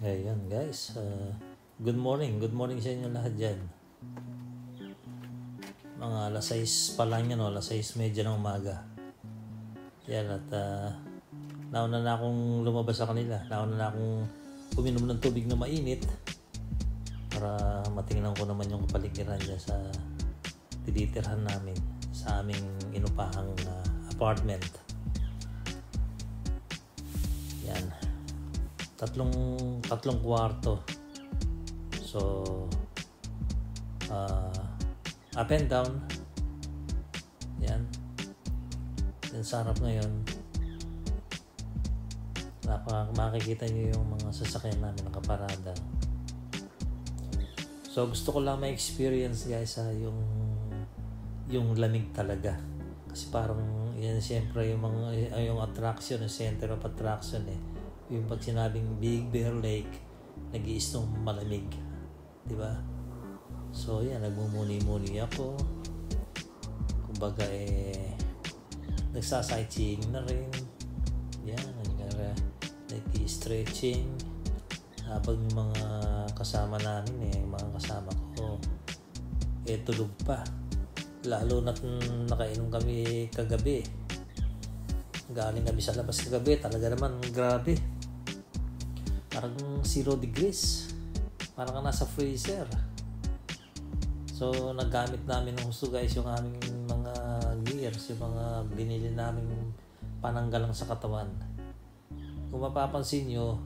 Ayun guys, good morning sa inyo lahat dyan. Mga alas 6 pa lang yan, alas 6:30 ng umaga. Yan at nauna na akong lumabas sa kanila, nauna na akong uminom ng tubig na mainit para matingnan ko naman yung kapaligiran dyan sa tinitirhan namin sa aming inupahang apartment. Yan. Tatlong kwarto. So, up and down. Yan. Yan sa harap ngayon. Makikita nyo yung mga sasakyan namin nakaparada. So, gusto ko lang ma-experience guys yung lamig talaga. Kasi parang yan siyempre yung attraction, yung center of attraction yung pag sinabing Big Bear Lake, nag-iistong malamig, di ba? So yan, nagmumuni-muni ako. Kumbaga nagsa-sightseeing na rin. Yan, nag-i-stretching habang yung mga kasama namin mga kasama ko tulog pa. Lalo na't nakainom kami kagabi. Galing kami sa labas kagabi, talaga naman grabe. Parang 0 degrees. Parang nasa freezer. So, naggamit namin ng gusto guys yung aming mga gears, yung mga binili namin pananggalang sa katawan. Kung mapapansin nyo,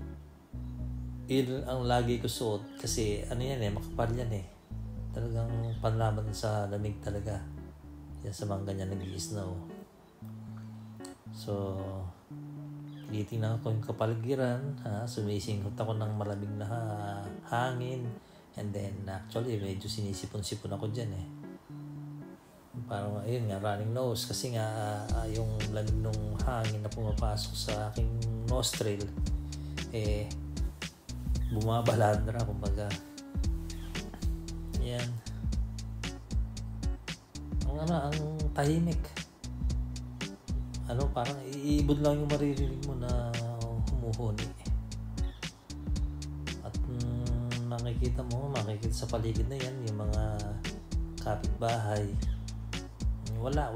yun ang lagi ko suot kasi makapal yan talagang panlaban sa lamig talaga. Yan sa mga ganyan nag-i-snow. So, titingnan ko yung kapaligiran, sumisinghot ako ng malamig na hangin, and then actually medyo sinisipon-sipon ako dyan parang ayun nga, running nose kasi nga yung lamig ng hangin na pumapasok sa aking nostril bumabalandra kumbaga. Yan ang tahimik, parang iibod lang yung maririnig mo na humuhuni. At makikita sa paligid na yan yung mga kapitbahay. Wala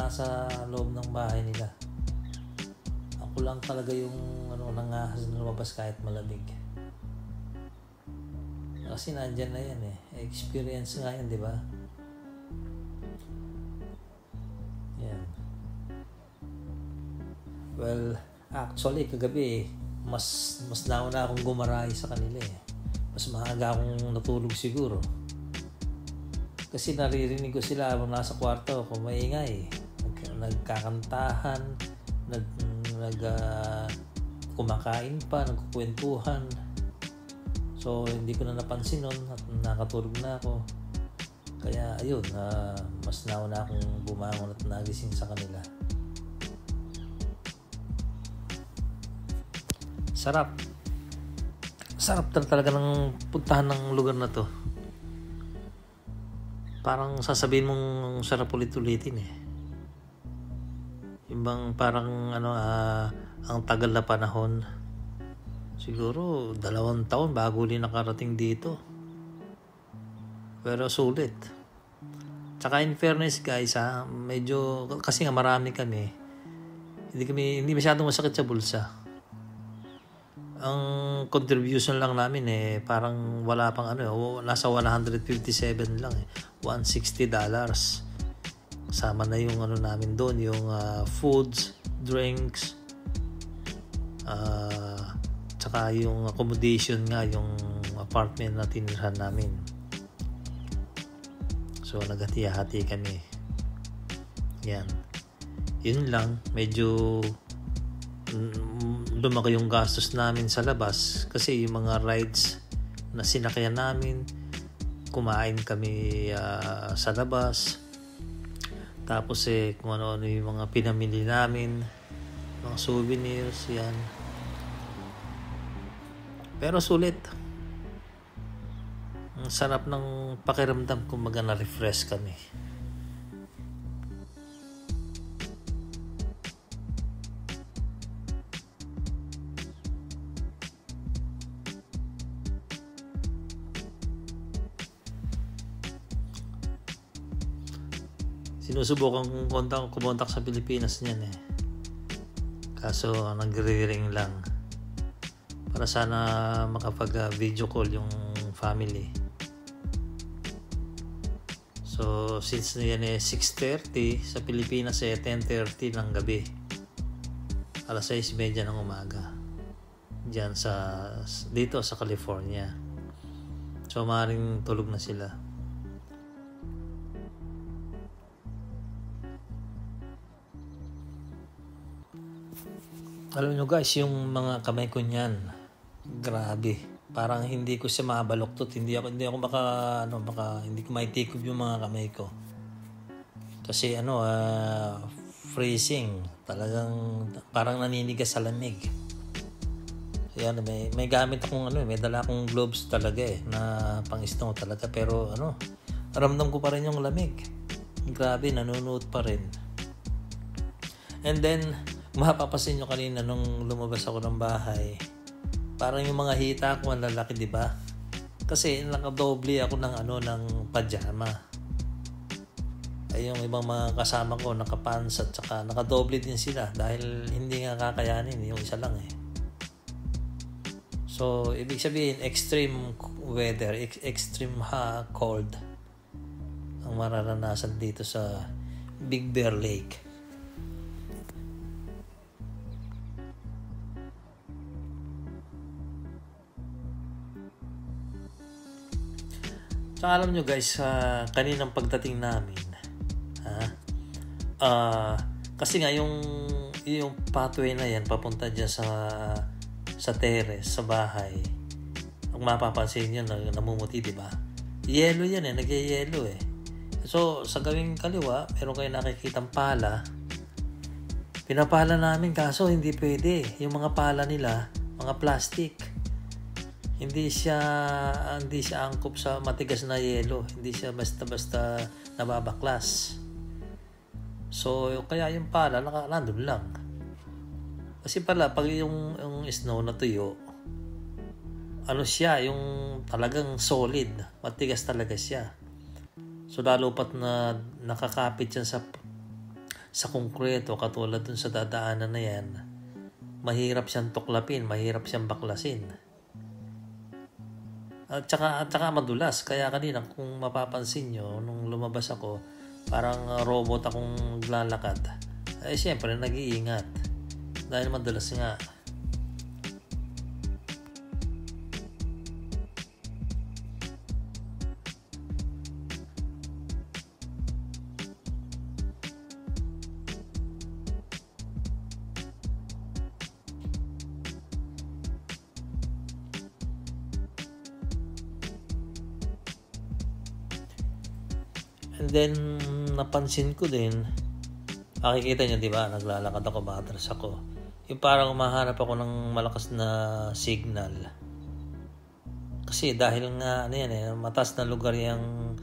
sa loob ng bahay nila. Ako lang talaga yung nangahas na lumabas kahit malamig. Kasi nandyan na yan experience nga yan, di ba? Yan. Well, actually kagabi mas nauna akong gumarahi sa kanila mas maaga akong natulog siguro kasi naririnig ko sila habang nasa kwarto ako maingay, nagkakantahan, kumakain pa, nagkukwentuhan. So hindi ko na napansin nun at nakatulog na ako. Kaya ayun, mas nauna akong bumangon at nagising sa kanila. Sarap talaga ng puntahan ng lugar na to. Parang sasabihin mong sarap ulit-ulitin yung bang parang ang tagal na panahon, siguro 2 taon bago ulit nakarating dito, pero sulit. Tsaka in fairness guys medyo kasi nga marami kami, hindi masyadong masakit sa bulsa. Ang contribution lang namin parang wala pang nasa 157 lang $160. Kasama na yung namin doon, yung foods, drinks, tsaka yung accommodation nga, yung apartment na tinirhan namin. So naghati-hati kami. Yan. Yun lang, medyo lumaki yung gastos namin sa labas kasi yung mga rides na sinakyan namin, kumain kami sa labas, tapos kung ano yung mga pinamili namin, mga souvenirs, yan. Pero sulit. Ang sarap ng pakiramdam kung na-refresh kami. Sinusubukan kong kumontak sa Pilipinas niyan eh. Kaso nagre-ring lang. Para sana makapag-video call yung family. So since yan eh 6:30 sa Pilipinas eh 10:30 ng gabi. Alas 6:30 ng umaga. Diyan dito sa California. So maaaring tulog na sila. Alam nyo guys, yung mga kamay ko niyan, grabe. Parang hindi ko siya mabaluktot. Hindi ko hindi ko maitikob yung mga kamay ko. Kasi freezing. Talagang parang naninigas sa lamig. Yan, may gamit akong may dala akong gloves talaga na pang-snow talaga. Pero ramdam ko pa rin yung lamig. Grabe, nanunuot pa rin. And then, mapapasin nyo kanina nung lumabas ako ng bahay, parang yung mga hita ko ang lalaki, di ba? Kasi nakadoble ako ng pajama. Ay yung ibang mga kasama ko nakapants at saka nakadoble din sila dahil hindi nga kakayanin yung isa lang eh. So ibig sabihin extreme weather, extreme cold ang mararanasan dito sa Big Bear Lake. Saka alam nyo guys, kaninang pagdating namin, kasi nga yung pathway na yan papunta dyan sa terrace, sa bahay, ang mapapansin nyo namumuti, diba? Yellow yan eh, nagyayelo eh. So sa gawing kaliwa, meron kayo nakikitang pala. Pinapala namin kaso hindi pwede. Yung mga pala nila, mga plastic. Hindi siya angkop sa matigas na yelo. Hindi siya basta-basta nababaklas. So, kaya yung pala nandun lang. Kasi pala, pag yung snow na tuyo, siya, yung talagang solid. Matigas talaga siya. So, lalo pat na nakakapit yan sa konkreto, katulad dun sa dadaanan na yan, mahirap siyang tuklapin, mahirap siyang baklasin. At saka madulas. Kaya kanina kung mapapansin nyo, nung lumabas ako, parang robot akong lalakad. Siyempre nag-iingat. Dahil madulas nga. And then, napansin ko din, makikita nyo, di ba, naglalakad ako, matras ako. Yung parang umahanap ako ng malakas na signal. Kasi dahil nga, mataas na lugar yung,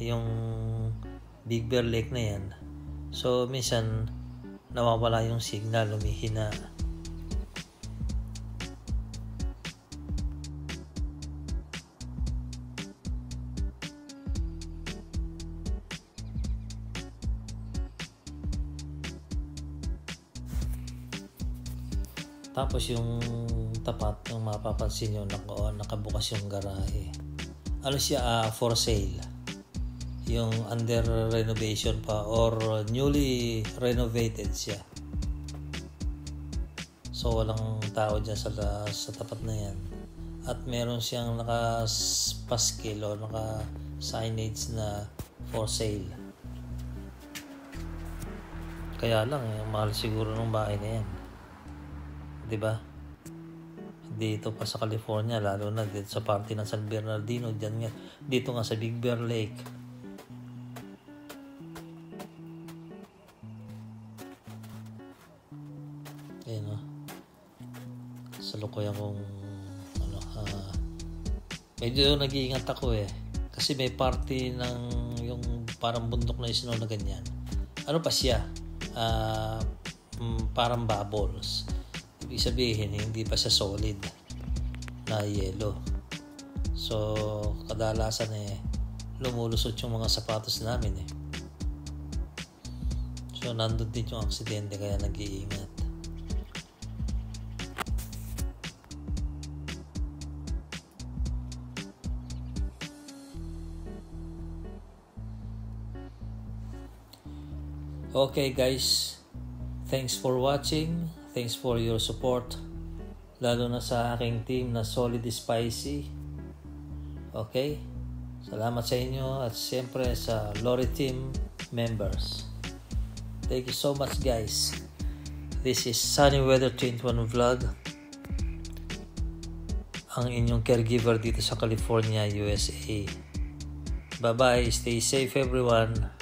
yung Big Bear Lake na yan. So, minsan, nawawala yung signal, lumihina. Tapos yung tapat, yung mapapansin nyo, nakabukas yung garahe. Siya, for sale. Yung under renovation pa or newly renovated siya. So walang tao dyan sa tapat na yan. At meron siyang naka-paskil o naka-signage na for sale. Kaya lang, mahal siguro ng bahay na yan. Diba? Dito pa sa California, lalo na dito sa parte ng San Bernardino, dito nga sa Big Bear Lake. Ayun o. Salukuyan kong medyo nag-iingat ako eh. Kasi may party ng yung parang bundok na snow na ganyan. Pa siya? Parang bubbles. Ibig sabihin, hindi pa siya solid na yelo. So, kadalasan lumulusot yung mga sapatos namin eh. So nandun din yung aksidente kaya nag-iingat. Okay guys, thanks for watching. Thanks for your support. Lalo na sa aking team na Solid Spicy. Okay? Salamat sa inyo at siyempre sa Lori Team members. Thank you so much guys. This is Sunny Weather 21 Vlog. Ang inyong caregiver dito sa California, USA. Bye-bye. Stay safe everyone.